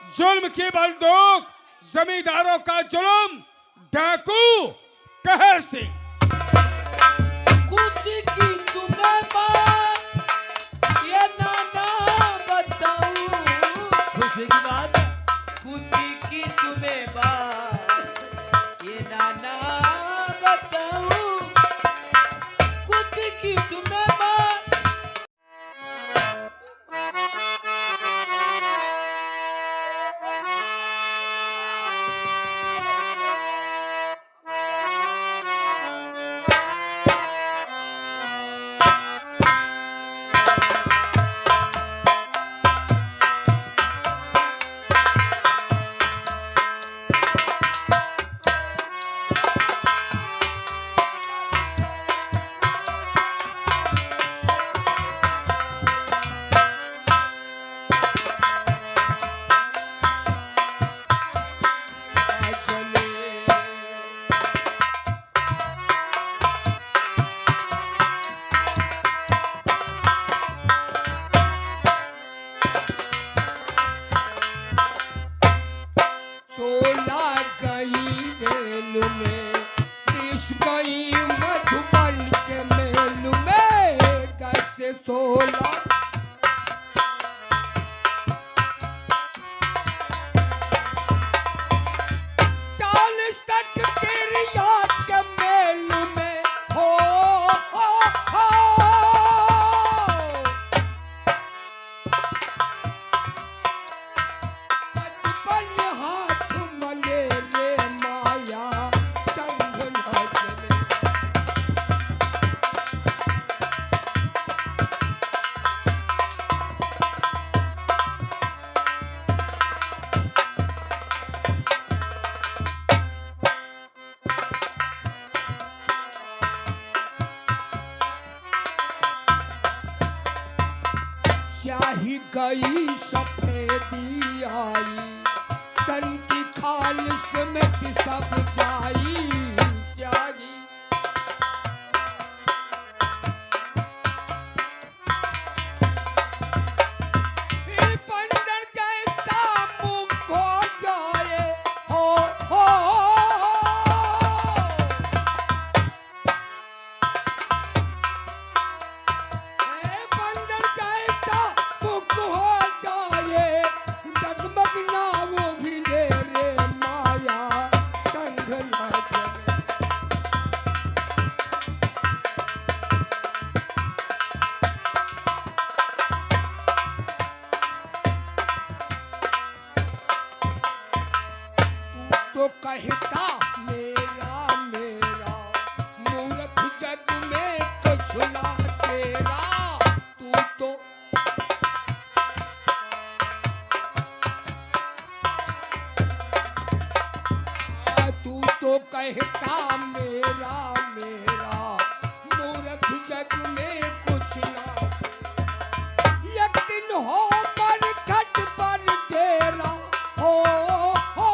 जुल्म की बंदूक, जमींदारों का जुल्म, डाकू कहर सिंह। खुद की तुम्हें बात ये नाना बताऊं। खुशी की बात, खुद की तुम्हें बात ये नाना बताऊं। खुद की तुम्हें बात। सोला गई बेल में, विष गई मधुबन के मेल में, कैसे 16 40 तक तेरी याद के मेल में हो, हो। बचपन हाथ मले रे माया संग न चले। स्याही गई सफेदी आई, तन की खालिश में सब जाई स्याही। फिर बंदर जैसा मुख हो जाए हो, हो। बंदर जैसा मुख हो जाए, जगमग ना वो भिड़े रे माया संग न चले। तू तो कहता मेरा मेरा, मूर्ख जग में कुछ ना तेरा। तू तो तू तो कहता मेरा मेरा, मूर्ख जग में कुछ ना। एक दिन हो पर घट पर तेरा हो, हो।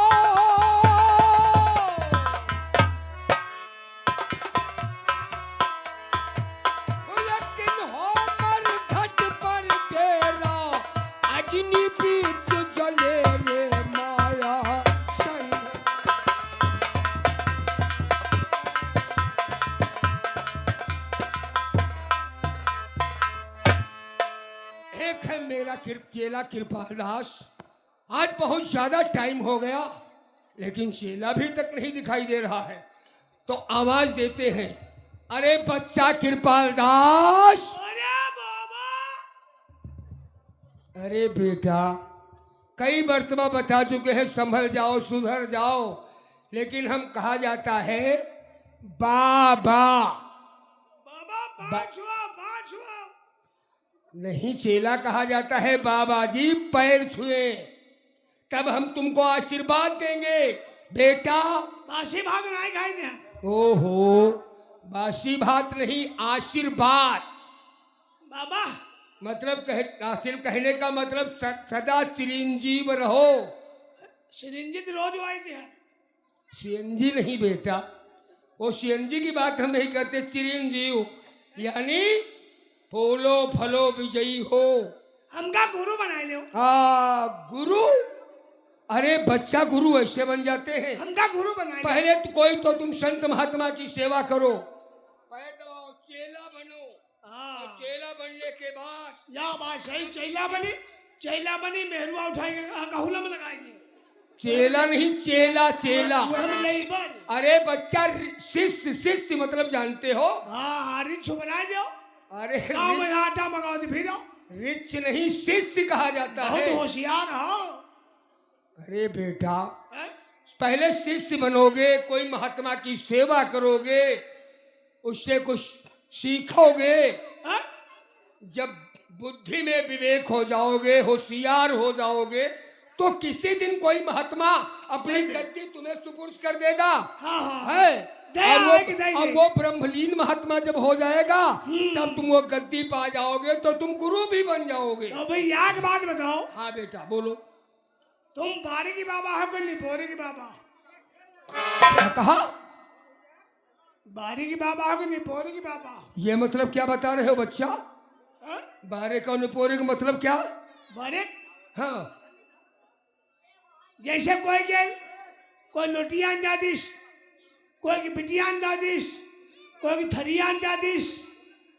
एक दिन हो पर घट पर तेरा, अग्नि बीच जले रे माया संग। एक है मेरा चेला कृपाल दास। आज बहुत ज्यादा टाइम हो गया, लेकिन चेला भी तक नहीं दिखाई दे रहा है, तो आवाज देते हैं, अरे बच्चा कृपाल दास। अरे बाबा, अरे बेटा, कई मर्तबा बता चुके हैं संभल जाओ सुधर जाओ, लेकिन हम कहा जाता है बाबा। बाबा पाँच हुआ। नहीं, चेला कहा जाता है बाबा जी पैर छुए तब हम तुमको आशीर्वाद देंगे बेटा। बासी भाग नहीं खाई ने। ओहो, बासी भात नहीं, आशीर्वाद। बाबा मतलब कहने का मतलब सदा चिरंजीव रहो। सिरंजित रोज वाई है। सीएनजी नहीं बेटा, वो सीएनजी की बात हम नहीं करते, चिरंजीव यानी फूलो फलो विजयी हो। हमका गुरु बनाए ले। गुरु अरे बच्चा गुरु ऐसे बन जाते हैं। हमका गुरु बनाएंगे। पहले तो कोई तो तुम संत महात्मा की सेवा करो, पहले तो चेला बनो, और हाँ चेला बनने के बाद या बात सही। चैला बनी मेहरुआ उठाएंगे कहूला में लगाएंगे। चेला नहीं, चेला चेला। वह हम यही बोल। अरे बच्चा शिष्य, शिष्य मतलब जानते हो? हाँ रिच बनाए दो। अरे गाँव में आटा मंगाओ तो फिर रिच नहीं, शिष्य कहा जाता बहुत है। होशियार हो। अरे बेटा हैं? पहले शिष्य बनोगे, कोई महात्मा की सेवा करोगे, उससे कुछ सीखोगे, हैं? जब बुद्धि में विवेक हो जाओगे, होशियार हो जाओगे, तो किसी दिन कोई महात्मा अपनी गद्दी तुम्हें सुपुर्द कर देगा। हाँ हाँ है दया अब है कि देंगे। अब वो ब्रह्मलीन महात्मा जब हो जाएगा तब तुम वो गद्दी पा जाओगे तो तुम गुरु भी बन जाओगे। तो भाई याद बात बताओ, हाँ बेटा बोलो। तुम बारी की बाबा हो कि निपोरी की बाबा? क्या कहा? बारी की बाबा हो कि निपोरी की बाबा? ये मतलब क्या बता रहे हो बच्चा? हैं? बारे का निपोरे का मतलब क्या? बारे हाँ जैसे कोई लोटिया अंडा दिस, कोई की बिटिया अंडा दिस, कोई की थरिया अंडा दिस,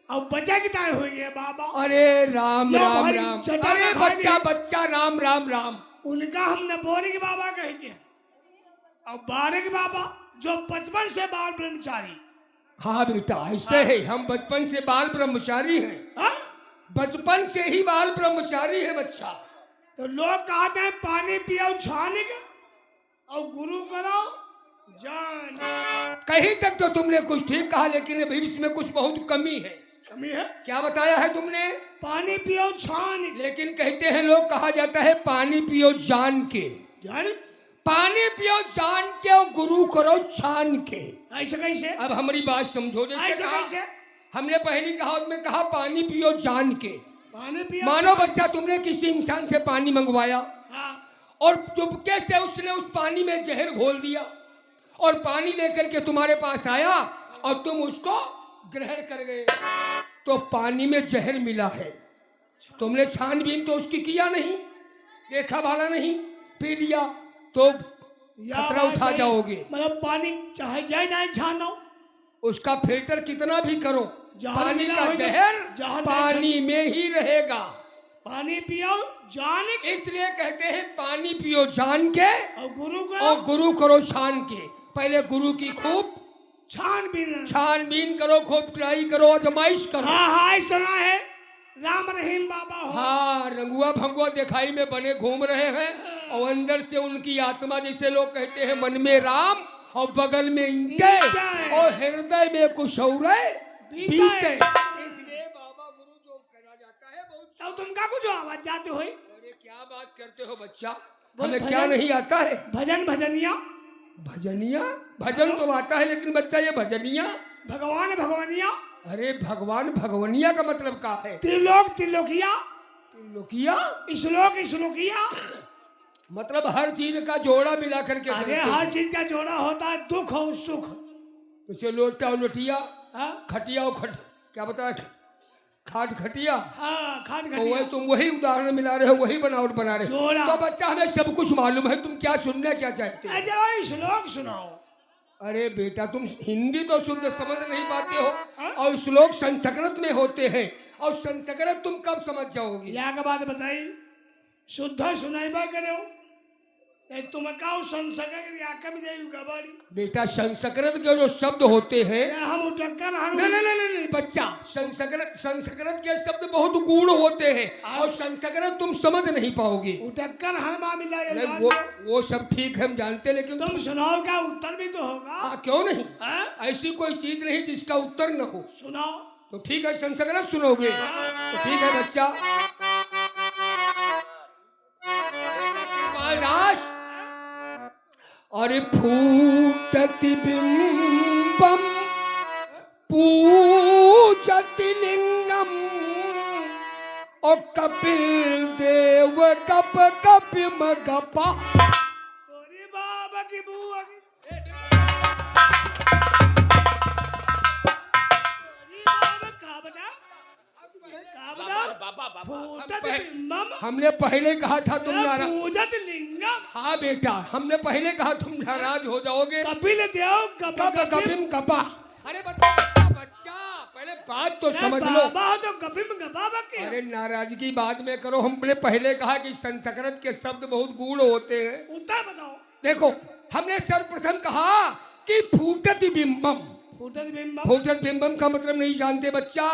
और बचा की ताय हुई है बाबा। अरे राम या राम भाई राम। चटा अरे खा बच्चा ली। बच्चा राम राम राम। उनका हम नपोरी के बाबा कहेंगे। और बारे के बाबा जो 55 से बाल ब्रह्मचारी। हाँ बेटा ऐसे है, हम बचपन से बाल ब्रह्मचारी हैं, हाँ? बचपन से ही बाल ब्रह्मचारी है बच्चा। तो लोग कहते हैं पानी पियो छान के और गुरु करो जान। कहीं तक तो तुमने कुछ ठीक कहा, लेकिन अभी इसमें कुछ बहुत कमी है। कमी है? क्या बताया है तुमने? पानी पियो छान के। लेकिन कहते हैं लोग, कहा जाता है पानी पियो जान के। जान पानी पियो जान के और गुरु करो छान के। ऐसे कैसे? अब हमारी बात समझो। जैसे ऐसे कहा, कैसे? हमने पहली कहावत में कहा पानी पियो जान के। पानी पियो मानो बच्चा तुमने किसी इंसान से पानी मंगवाया हाँ और चुपके से उसने उस पानी में जहर घोल दिया और पानी लेकर के तुम्हारे पास आया और तुम उसको ग्रहण कर गए, तो पानी में जहर मिला है। तुमने छानबीन तो उसकी किया नहीं, देखा भाला नहीं, पी लिया तो या खतरा बात उठा सही। जाओगे। मतलब पानी चाहे जाए ना छानो, उसका फिल्टर कितना भी करो, जहर पानी मिला का होगा, जहर जहर पानी में ही रहेगा। पानी पियो जान के इसलिए कहते हैं पानी पियो जान के और गुरु और करो गुरु करो छान के। पहले गुरु की खूब छानबीन। छानबीन करो, खूब ट्राई करो, आजमाइश करो। हाँ हाँ सुना है राम रहीम बाबा हो। हाँ रंगुआ भंगुआ दिखाई में बने घूम रहे हैं और अंदर से उनकी आत्मा, जैसे लोग कहते हैं, मन में राम और बगल में ईंटे और हृदय में कुछ और बीते। इसलिए बाबा गुरु जो करा जाता है बहुत। तब तुम का कुछ आवाज जाते हो? अरे क्या बात करते हो बच्चा, बोल हमें भजन। क्या नहीं आता है? भजनिया भजनिया? भजन तो आता है, लेकिन बच्चा ये भजनिया? भगवानिया अरे भगवान भगवनिया का मतलब क्या है? तिलोकिया लोकिया श्लोकिया। मतलब हर चीज का जोड़ा मिला करके अरे चलते हर हैं। चीज का जोड़ा होता है, दुख और सुख। जैसे लोटा और लोटिया, हाँ खटिया और खट, क्या बताया, खाट खटिया। हाँ खाट तो वही खटिया। तुम वही उदाहरण मिला रहे हो, वही बनावट बना रहे हो। जोड़ा। तो बच्चा हमें सब कुछ मालूम है, तुम क्या सुनना क्या चाहते हो? अजय श्लोक सुनाओ। अरे बेटा तुम हिंदी तो शुद्ध समझ नहीं पाते हो, हाँ? और श्लोक संस्कृत में होते हैं, और संस्कृत तुम कब समझ जाओगे? या का बात बताई शुद्ध सुनाइबा करो। तुम का संस्कृत या कम देवी गबाड़ी। बेटा संस्कृत के जो शब्द होते हैं, हम उठकर हम नहीं नहीं नहीं नहीं बच्चा, संस्कृत के शब्द बहुत गूढ़ होते हैं और संस्कृत तुम समझ नहीं पाओगे। उठकर हरमा मिला ये नहीं, जान वो सब ठीक है, हम जानते हैं, लेकिन तुम सुनाओ का उत्तर भी तो होगा। हाँ क्यों नहीं? हाँ? ऐसी कोई चीज नहीं जिसका उत्तर न हो। सुनाओ। तो ठीक है संस्कृत सुनोगे तो ठीक है बच्चा। कृपालदास अरे फूटति बिंबम पूजति लिंगम और कपिल देव कप कपिम गपा। तोरी बाबा की बुआ की तोरी बाबा का बता। फूटत बिंबम हमने पहले कहा था तुम नाराज। पूजत लिंगम। हाँ बेटा, हमने पहले कहा तुम नाराज हो जाओगे। कपिल देव कब कपिम कपा। अरे बच्चा बच्चा, पहले बात तो समझ लो। बाबा तो कपिम गपा बके। अरे नाराजगी बाद में करो, हमने पहले कहा कि संस्कृत के शब्द बहुत गूढ़ होते हैं। उत्तर बताओ। देखो, हमने सर्वप्रथम कहा कि फूटत बिंबम। फूटत बिंबम। फूटत बिंबम का मतलब नहीं जानते बच्चा?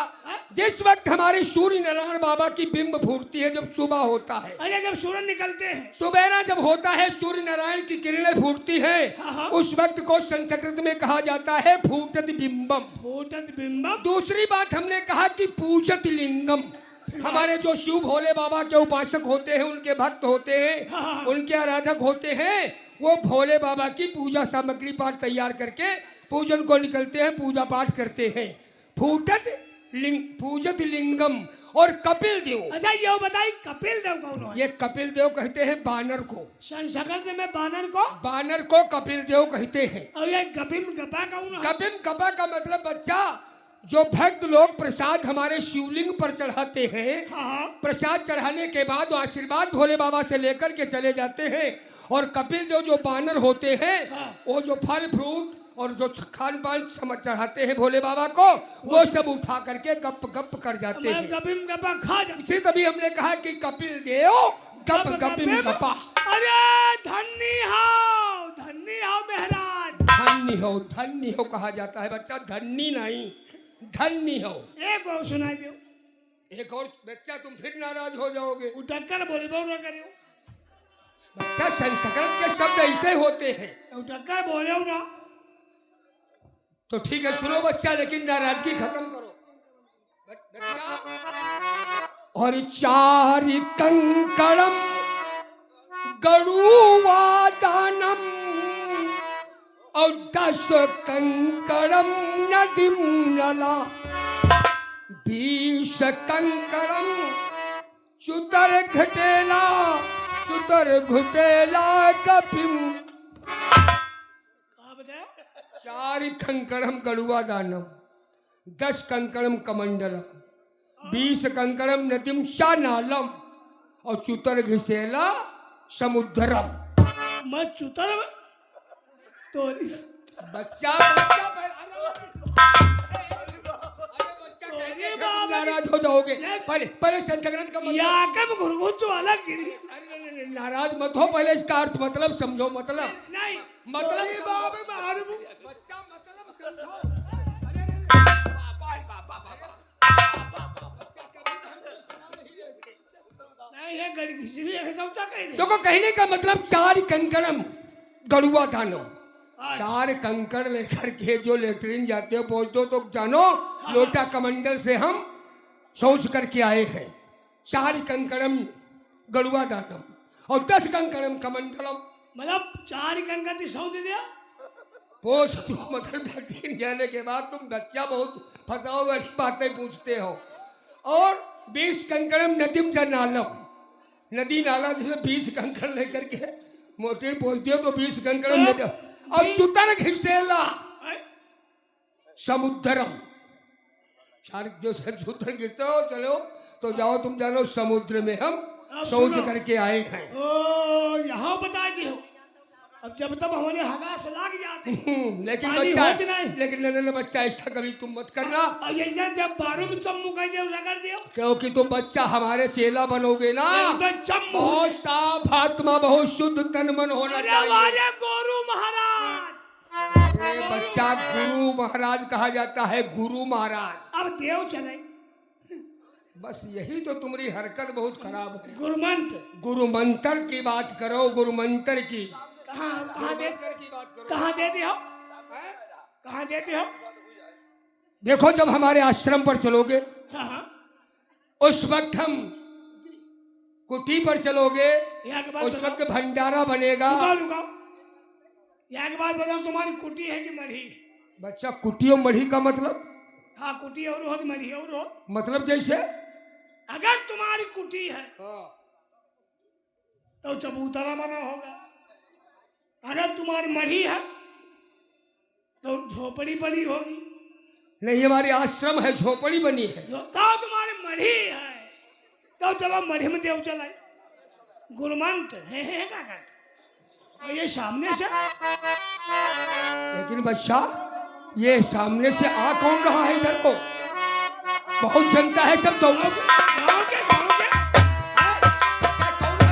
जिस वक्त हमारे सूर्य नारायण बाबा की बिंब फूटती है, जब सुबह होता है, अरे जब सूरज निकलते हैं, सुबेरा जब होता है, सूर्य नारायण की किरणें फूटती है, हाँ। उस वक्त को संस्कृत में कहा जाता है फूटत बिंबम। फूटत बिंबम। दूसरी बात हमने कहा कि पूजत लिंगम। हमारे जो शिव भोले बाबा के उपासक होते हैं, उनके भक्त होते हैं, हाँ। उनके आराधक होते हैं, वो भोले बाबा की पूजा सामग्री पाठ तैयार करके पूजन को निकलते हैं, पूजा पाठ करते हैं। पूजत लिंगम। और कपिल देव। अच्छा ये बताइए कपिल देव कौन है? ये कपिल देव कहते हैं बानर को। संस्कृत में बानर को कपिल देव कहते हैं। और ये कपिम गपा कौन है? कपिम कपा का मतलब बच्चा, जो भक्त लोग प्रसाद हमारे शिवलिंग पर चढ़ाते हैं, हाँ। प्रसाद चढ़ाने के बाद आशीर्वाद भोले बाबा से लेकर के चले जाते हैं। और कपिल देव जो बानर होते हैं, हाँ। वो जो फल फ्रूट और जो खान पान चढ़ाते हैं भोले बाबा को, वो सब उठा करके गप गप कर जाते हैं। कपिम गपा खा जा। इसे तभी हमने कहा कि कपिल देव गप गपिम गपा। अरे धन्य हो महाराज। धन्य हो कहा जाता है बच्चा, धन्य नहीं, धन्य हो। एक और सुना दो। एक और बच्चा, तुम फिर नाराज हो जाओगे। उठक्कर बोले बोल करियो। बच्चा, संस्कृत के शब्द ऐसे होते हैं। उठक्कर बोले हो ना तो ठीक है, सुनो बच्चा, लेकिन नाराजगी खत्म करो बच्चा। और चार कंकड़म गरुवादानम और 10 कंकड़म नदीम नला, 20 कंकड़म चुतर घटेला कपिम। 4 कंकड़म गरुआ दानम, 10 कंकड़म कमंडलम, 20 कंकड़म नदीम शानालम और चुतर घिसेला समुद्रम। मत चुतर तो बच्चा नाराज हो जाओगे। पहले संस्कृत का अलग गिरी। नाराज मत हो, पहले इसका अर्थ मतलब समझो। मतलब नहीं, मतलब देखो, कहने का मतलब 4 कंकड़म गरुआ दानो। 4 कंकड़ लेकर के जो लेटरिन जाते हो पहुंच दो, तो जानो लोटा कमंडल से हम शौच करके आए हैं। 4 कंकड़म गरुआ दानम और 10 कंकड़म कमंडलम। मतलब 4 कंकड़ शौच दे दिया। पोष मतलब लेटरिन जाने के बाद तुम बच्चा बहुत फंसाओ वाली बातें पूछते हो। और 20 कंकड़म नदीम नालम, नदी नाला जैसे 20 कंकड़ लेकर के मोटर पहुंचते हो तो 20 कंकड़म नदी। और चुतर घिसेला समुद्रम। जो चुतर घिसते हो, चलो तो जाओ, तुम जानो समुद्र में हम शौच करके आए हैं। ओ यहाँ बता दियो। अब जब तक हमारे हगास लग जाते लेकिन बच्चा, बच्चा ऐसा कभी तुम मत करना। जब बारों में चम्मू कह दियो रगड़ दियो, क्योंकि तुम बच्चा हमारे चेला बनोगे ना। बहुत साफ आत्मा, बहुत शुद्ध तन मन होना चाहिए। गुरु महाराज। अरे बच्चा, गुरु महाराज कहा जाता है, गुरु महाराज। अब देव चले। बस यही तो तुम्हारी हरकत बहुत खराब है। गुरु मंत्र की बात करो, गुरु मंत्र की। कहाँ देते हो? देखो, जब हमारे आश्रम पर चलोगे, हाँ। उस वक्त हम कुटी पर चलोगे, उस वक्त भंडारा बनेगा। रुको। यहाँ के बाद बताओ, तुम्हारी कुटी है कि मढ़ी? बच्चा, कुटी और मढ़ी का मतलब? हाँ, कुटी और हो मढ़ी और हो। मतलब जैसे अगर तुम्हारी कुटी है तो चबूतरा बना होगा। अगर तुम्हारी मढ़ी है तो झोपड़ी बनी होगी। नहीं, हमारी आश्रम है, झोपड़ी बनी है। तो तुम्हारी मढ़ी है तो चलो मढ़ी में देव चलाए गुरमंत है काका और ये सामने से लेकिन बच्चा ये सामने से आ कौन रहा है इधर को? बहुत जनता है, सब दौड़ोगे। गाँव के बच्चा कौन है?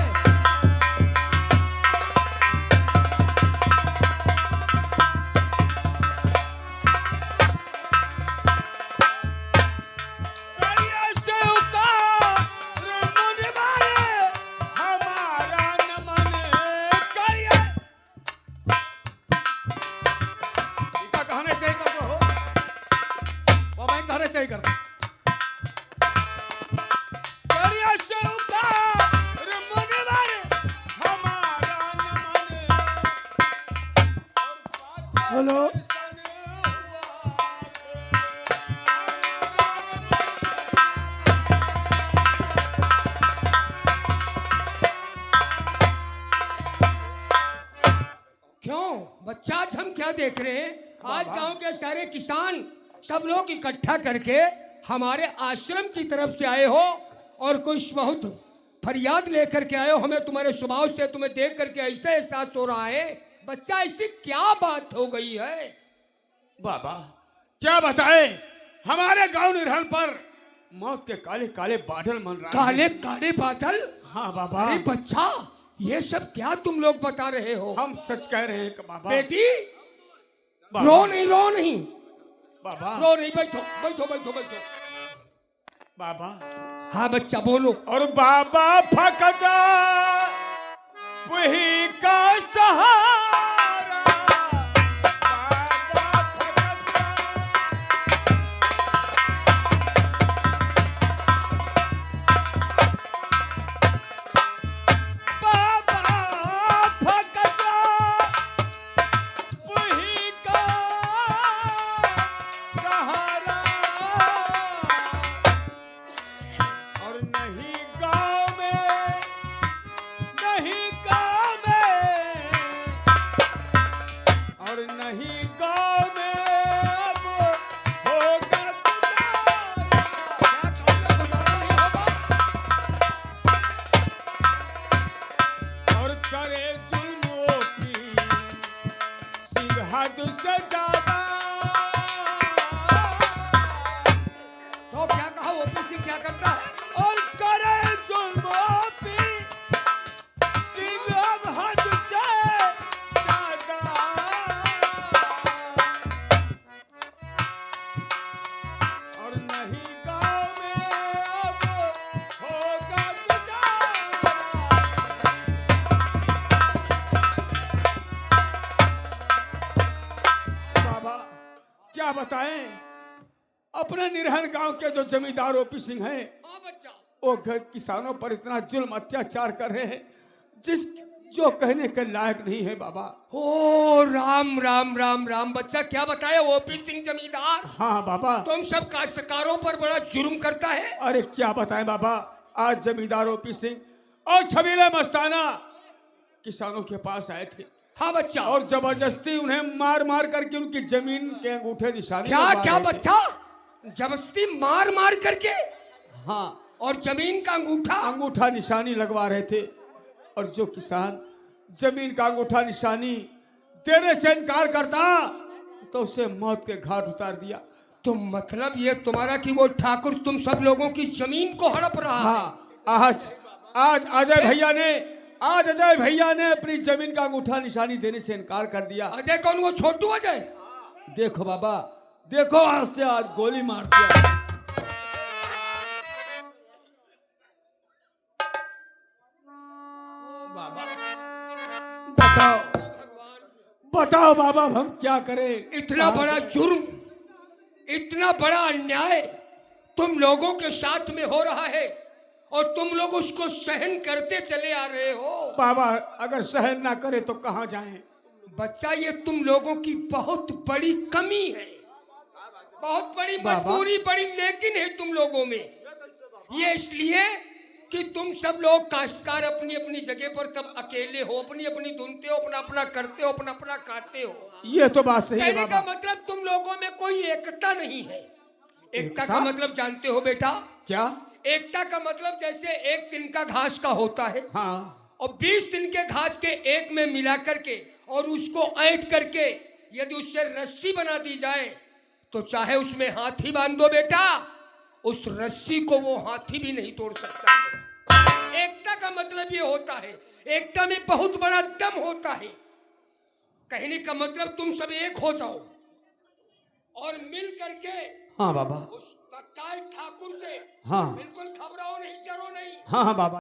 सही कर हेलो क्यों बच्चा, आज हम क्या देख रहे हैं? आज गांव के सारे किसान सब लोग इकट्ठा करके हमारे आश्रम की तरफ से आए हो और कुछ बहुत फरियाद लेकर के आए हो। हमें तुम्हारे स्वभाव से तुम्हें देख करके ऐसा एहसास हो रहा है। बच्चा, ऐसी क्या बात हो गई है? बाबा क्या बताए, हमारे गांव निरहन पर मौत के काले काले बादल मन रहा काले काले बादल? हाँ बाबा। अरे बच्चा, ये सब क्या तुम लोग बता रहे हो? हम सच कह रहे हैं कि बाबा। बेटी बाबा। रो नहीं, रो नहीं बाबा, रो नहीं, बैठो बैठो बैठो बैठो। बाबा। हाँ बच्चा बोलो। और बाबा फकदा वही का सहारा, बाबा फकदा। बाबा फकदा वही का सहारा, और नहीं गाँव में, नहीं गाँव में, और नहीं गाँव में अब होगा गुजारा। क्या कहना गुजारा नहीं होगा? और करे जुल्मों की सिंह हद से ज्यादा। तो क्या कहा ओपी सिंह क्या करता है? और करे जुल्मों की सिंह हद से ज्यादा। और नहीं गाँव में अब होगा गुजारा। बाबा क्या बताएं, अपने निरहन गांव के जो जमींदार ओपी सिंह हैं, हाँ बच्चा। वो किसानों पर इतना जुल्म अत्याचार कर रहे हैं जिस जो कहने के लायक नहीं है बाबा। ओ राम राम राम राम। बच्चा क्या बताया ओपी सिंह जमींदार? हाँ बाबा। तुम सब काश्तकारों पर बड़ा जुर्म करता है। अरे क्या बताएं बाबा, आज जमींदार ओपी सिंह और छबीले मस्ताना किसानों के पास आए थे। हाँ बच्चा। और जबरदस्ती उन्हें मार मार करके उनकी जमीन के अंगूठे निशाने क्या लगवा क्या रहे थे। बच्चा? जबरदस्ती मार मार करके हाँ, और जमीन का अंगूठा? अंगूठा निशानी लगवा रहे थे। और जो किसान जमीन का अंगूठा निशानी देने से इनकार करता तो उसे मौत के घाट उतार दिया। तो मतलब ये तुम्हारा कि वो ठाकुर तुम सब लोगों की जमीन को हड़प रहा है? हाँ, आज आज अजय भैया ने अपनी जमीन का अंगूठा निशानी देने से इनकार कर दिया। अजय कौन? वो छोटू अजय? देखो बाबा, देखो आज से आज गोली मार दिया। बाबा बताओ बताओ बाबा, हम क्या करें? इतना बड़ा जुर्म, इतना बड़ा अन्याय तुम लोगों के साथ में हो रहा है और तुम लोग उसको सहन करते चले आ रहे हो। बाबा अगर सहन ना करे तो कहाँ जाएं? बच्चा ये तुम लोगों की बहुत बड़ी कमी है, बहुत बड़ी बाबा। मजबूरी, बड़ी लेकिन है तुम लोगों में। ये इसलिए कि तुम सब लोग काश्तकार अपनी अपनी जगह पर सब अकेले हो, अपनी अपनी धुनते हो, अपना अपना करते हो, अपना अपना खाते हो। ये तो बात सही है कहने का बाबा। मतलब तुम लोगों में कोई एकता नहीं है। एकता का एकता? मतलब जानते हो बेटा? क्या? एकता का मतलब जैसे एक दिन का घास का होता है हाँ और 20 दिन के घास के एक में मिला करके और उसको ऐंठ करके यदि उससे रस्सी बना दी जाए तो चाहे उसमें हाथी बांध दो बेटा, उस रस्सी को वो हाथी भी नहीं तोड़ सकता है। एकता का मतलब ये होता है, एकता में बहुत बड़ा दम होता है। कहने का मतलब तुम सब एक हो जाओ और मिल करके हाँ बाबा, उस बकाल ठाकुर से हाँ बिल्कुल घबराओ नहीं, डरो नहीं। हाँ हाँ बाबा।